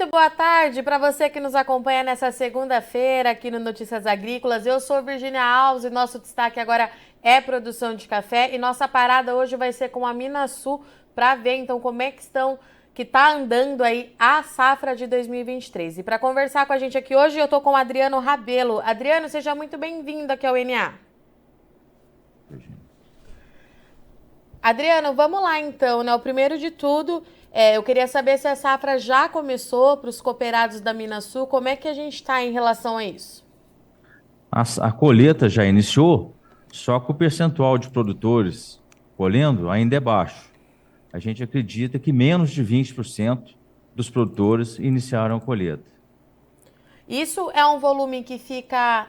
Muito boa tarde para você que nos acompanha nessa segunda-feira aqui no Notícias Agrícolas. Eu sou Virgínia Alves e nosso destaque agora é produção de café. E nossa parada hoje vai ser com a Minasul para ver então como é que está andando aí a safra de 2023. E para conversar com a gente aqui hoje eu estou com o Adriano Rabelo. Adriano, seja muito bem-vindo aqui ao NA. Adriano, vamos lá então, né? O primeiro de tudo, eu queria saber se a safra já começou para os cooperados da Minasul. Como é que a gente está em relação a isso? A colheita já iniciou, só que o percentual de produtores colhendo ainda é baixo. A gente acredita que menos de 20% dos produtores iniciaram a colheita. Isso é um volume que fica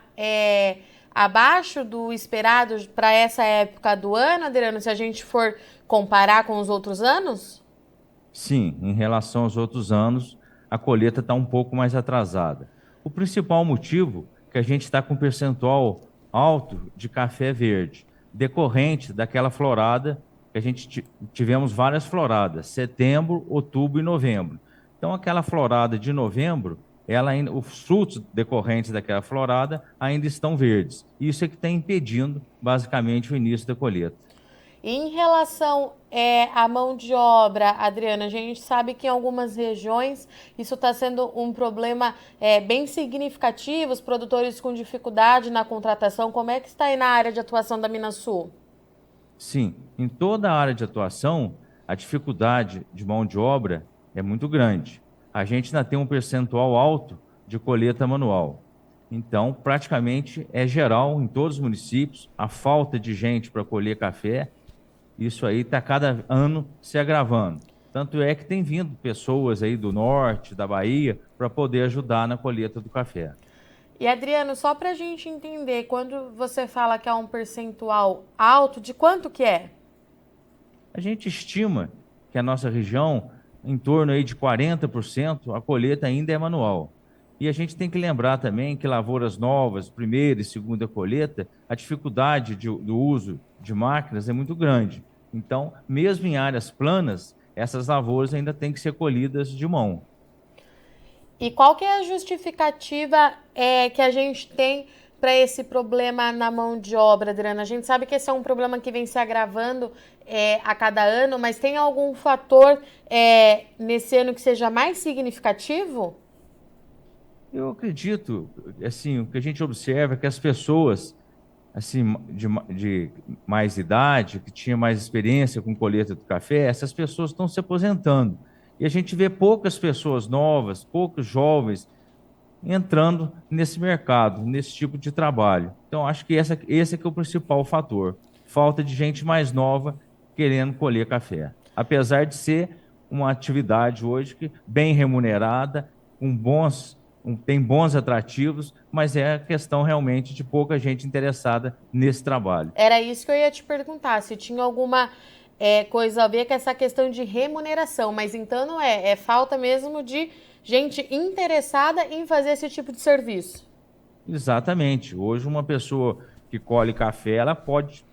abaixo do esperado para essa época do ano, Adriano, se a gente for comparar com os outros anos? Sim, em relação aos outros anos, a colheita está um pouco mais atrasada. O principal motivo é que a gente está com um percentual alto de café verde, decorrente daquela florada que a gente tivemos várias floradas, setembro, outubro e novembro. Então, aquela florada de novembro, os frutos decorrentes daquela florada ainda estão verdes. Isso é que está impedindo, basicamente, o início da colheita. Em relação à mão de obra, Adriana, a gente sabe que em algumas regiões isso está sendo um problema bem significativo, os produtores com dificuldade na contratação. Como é que está aí na área de atuação da Minasul? Sim, em toda a área de atuação, a dificuldade de mão de obra é muito grande. A gente ainda tem um percentual alto de colheita manual. Então, praticamente é geral em todos os municípios, a falta de gente para colher café. Isso aí está cada ano se agravando. Tanto é que tem vindo pessoas aí do norte, da Bahia, para poder ajudar na colheita do café. E Adriano, só para a gente entender, quando você fala que é um percentual alto, de quanto que é? A gente estima que a nossa região, em torno aí de 40%, a colheita ainda é manual. E a gente tem que lembrar também que lavouras novas, primeira e segunda colheita, a dificuldade do uso de máquinas é muito grande. Então, mesmo em áreas planas, essas lavouras ainda têm que ser colhidas de mão. E qual que é a justificativa que a gente tem para esse problema na mão de obra, Adriana? A gente sabe que esse é um problema que vem se agravando a cada ano, mas tem algum fator nesse ano que seja mais significativo? Eu acredito, assim, o que a gente observa é que as pessoas, assim, de mais idade, que tinham mais experiência com colheita do café, essas pessoas estão se aposentando. E a gente vê poucas pessoas novas, poucos jovens entrando nesse mercado, nesse tipo de trabalho. Então, acho que esse é que é o principal fator. Falta de gente mais nova querendo colher café. Apesar de ser uma atividade hoje bem remunerada, tem bons atrativos, mas é a questão realmente de pouca gente interessada nesse trabalho. Era isso que eu ia te perguntar, se tinha alguma coisa a ver com essa questão de remuneração, mas então não é falta mesmo de gente interessada em fazer esse tipo de serviço. Exatamente. Hoje uma pessoa que colhe café, ela pode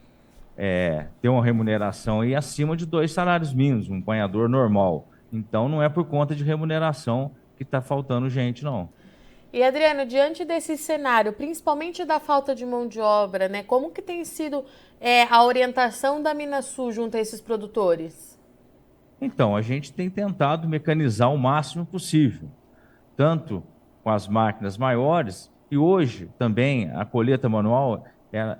ter uma remuneração aí acima de 2 salários mínimos, um apanhador normal. Então não é por conta de remuneração que está faltando gente, não. E Adriano, diante desse cenário, principalmente da falta de mão de obra, né, como que tem sido a orientação da Minasul junto a esses produtores? Então, a gente tem tentado mecanizar o máximo possível, tanto com as máquinas maiores, e hoje também a colheita manual,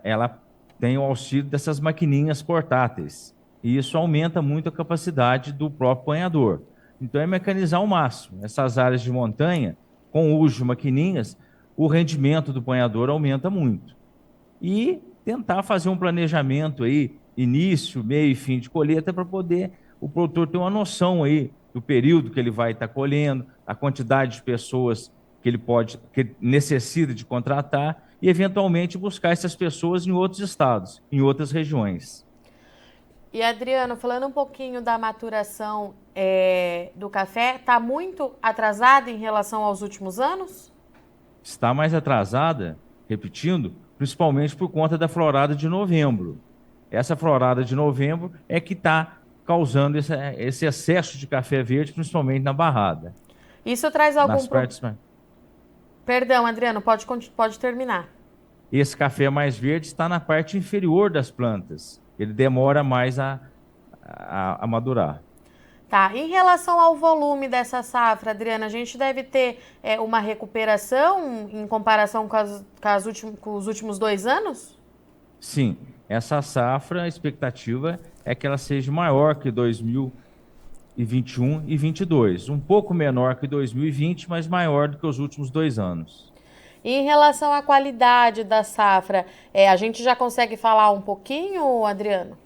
ela tem o auxílio dessas maquininhas portáteis, e isso aumenta muito a capacidade do próprio apanhador. Então, é mecanizar ao máximo. Essas áreas de montanha, com o uso de maquininhas, o rendimento do apanhador aumenta muito. E tentar fazer um planejamento aí, início, meio e fim de colheita, para poder o produtor ter uma noção aí do período que ele vai estar colhendo, a quantidade de pessoas que ele necessita de contratar e, eventualmente, buscar essas pessoas em outros estados, em outras regiões. E Adriano, falando um pouquinho da maturação do café, está muito atrasada em relação aos últimos anos? Está mais atrasada, repetindo, principalmente por conta da florada de novembro. Essa florada de novembro é que está causando esse excesso de café verde, principalmente na barrada. Isso traz algum nas partes mais... Perdão, Adriano, pode terminar. Esse café mais verde está na parte inferior das plantas. Ele demora mais a madurar. Tá. Em relação ao volume dessa safra, Adriana, a gente deve ter uma recuperação em comparação com os últimos 2 anos? Sim, essa safra, a expectativa é que ela seja maior que 2021 e 22. Um pouco menor que 2020, mas maior do que os últimos 2 anos. E em relação à qualidade da safra, a gente já consegue falar um pouquinho, Adriano?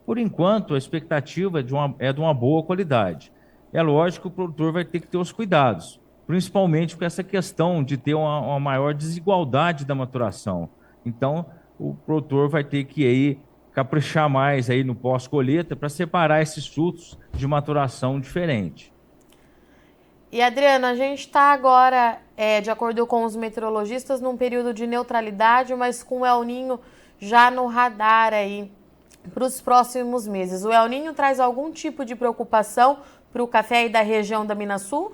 Por enquanto, a expectativa é de uma boa qualidade. É lógico que o produtor vai ter que ter os cuidados, principalmente com essa questão de ter uma maior desigualdade da maturação. Então, o produtor vai ter que aí caprichar mais aí no pós-colheita para separar esses frutos de maturação diferente. E, Adriano, a gente está agora, de acordo com os meteorologistas, num período de neutralidade, mas com o El Niño já no radar aí para os próximos meses. O El Niño traz algum tipo de preocupação para o café aí da região da Minas Sul?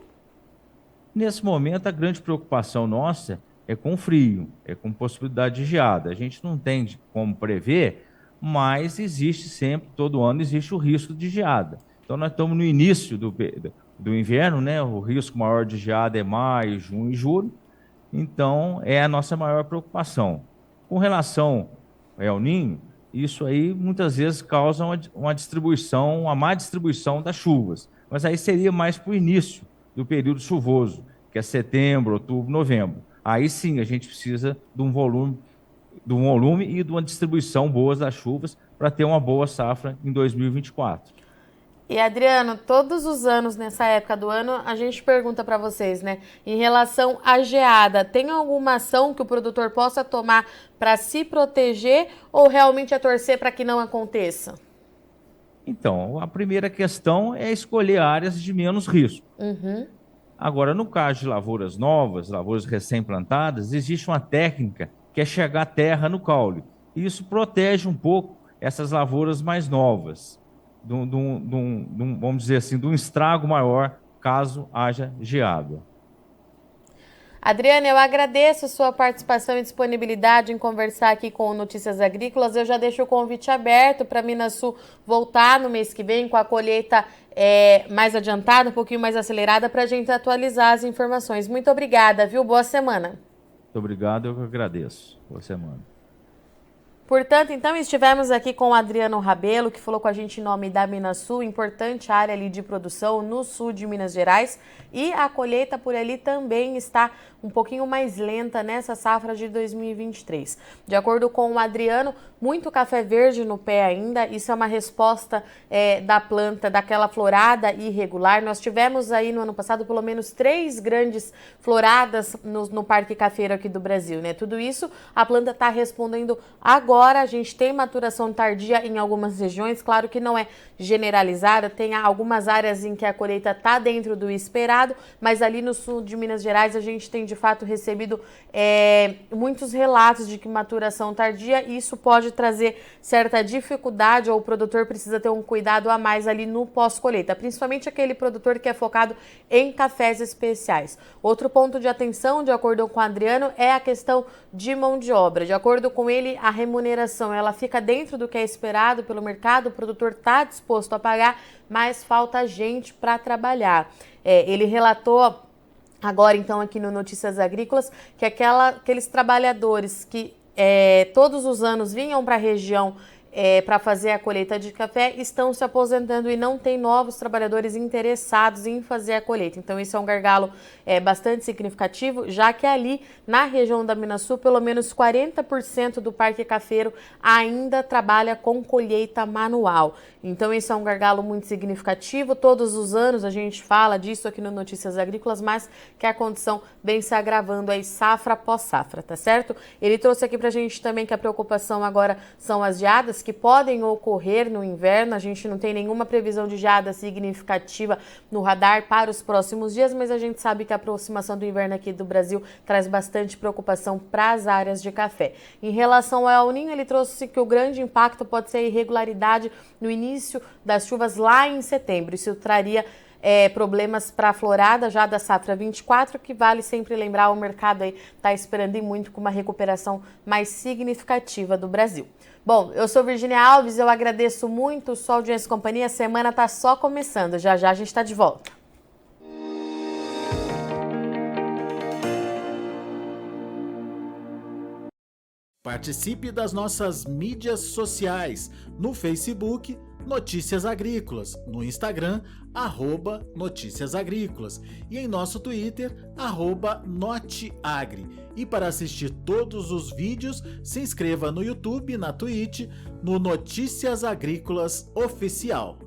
Nesse momento, a grande preocupação nossa é com frio, é com possibilidade de geada. A gente não tem como prever, mas existe sempre, todo ano, existe o risco de geada. Então, nós estamos no início do inverno, né? O risco maior de geada é maio, junho e julho. Então, é a nossa maior preocupação. Com relação ao El Niño, isso aí muitas vezes causa uma má distribuição das chuvas. Mas aí seria mais para o início do período chuvoso, que é setembro, outubro, novembro. Aí sim a gente precisa de um volume e de uma distribuição boas das chuvas para ter uma boa safra em 2024. E, Adriano, todos os anos, nessa época do ano, a gente pergunta para vocês, né? Em relação à geada, tem alguma ação que o produtor possa tomar para se proteger ou realmente é torcer para que não aconteça? Então, a primeira questão é escolher áreas de menos risco. Uhum. Agora, no caso de lavouras novas, lavouras recém-plantadas, existe uma técnica que é chegar terra no caule. E isso protege um pouco essas lavouras mais novas. Vamos dizer assim, de um estrago maior caso haja geada. Adriana, eu agradeço a sua participação e disponibilidade em conversar aqui com o Notícias Agrícolas. Eu já deixo o convite aberto para a Minas Sul voltar no mês que vem com a colheita mais adiantada, um pouquinho mais acelerada, para a gente atualizar as informações. Muito obrigada, viu? Boa semana. Muito obrigado, eu que agradeço. Boa semana. Portanto, então, estivemos aqui com o Adriano Rabelo, que falou com a gente em nome da Minas Sul, importante área ali de produção no sul de Minas Gerais, e a colheita por ali também está um pouquinho mais lenta nessa safra de 2023. De acordo com o Adriano, muito café verde no pé ainda, isso é uma resposta da planta, daquela florada irregular. Nós tivemos aí no ano passado pelo menos 3 grandes floradas no Parque Cafeiro aqui do Brasil, né? Tudo isso a planta está respondendo agora. A gente tem maturação tardia em algumas regiões, claro que não é generalizada, tem algumas áreas em que a colheita está dentro do esperado, mas ali no sul de Minas Gerais a gente tem de fato recebido muitos relatos de que maturação tardia, e isso pode trazer certa dificuldade, ou o produtor precisa ter um cuidado a mais ali no pós-colheita, principalmente aquele produtor que é focado em cafés especiais. Outro ponto de atenção, de acordo com o Adriano, é a questão de mão de obra. De acordo com ele, a remuneração ela fica dentro do que é esperado pelo mercado, o produtor está disposto a pagar, mas falta gente para trabalhar. Ele relatou agora, então, aqui no Notícias Agrícolas, que aqueles trabalhadores que todos os anos vinham para a região para fazer a colheita de café estão se aposentando e não tem novos trabalhadores interessados em fazer a colheita. Então, isso é um gargalo bastante significativo, já que ali na região da Minas Sul, pelo menos 40% do Parque Cafeiro ainda trabalha com colheita manual. Então, isso é um gargalo muito significativo. Todos os anos a gente fala disso aqui no Notícias Agrícolas, mas que a condição vem se agravando aí safra após safra, tá certo? Ele trouxe aqui pra gente também que a preocupação agora são as geadas que podem ocorrer no inverno. A gente não tem nenhuma previsão de geada significativa no radar para os próximos dias, mas a gente sabe que a aproximação do inverno aqui do Brasil traz bastante preocupação para as áreas de café. Em relação ao El Niño, ele trouxe que o grande impacto pode ser a irregularidade no início das chuvas lá em setembro. Isso traria problemas para a florada já da safra 24, que vale sempre lembrar, o mercado aí está esperando e muito com uma recuperação mais significativa do Brasil. Bom, eu sou Virgínia Alves, eu agradeço muito sua audiência e companhia, a semana está só começando, já já a gente está de volta. Participe das nossas mídias sociais, no Facebook, Notícias Agrícolas, no Instagram, @Notícias Agrícolas e em nosso Twitter, @Noteagri. E para assistir todos os vídeos, se inscreva no YouTube, na Twitch, no Notícias Agrícolas Oficial.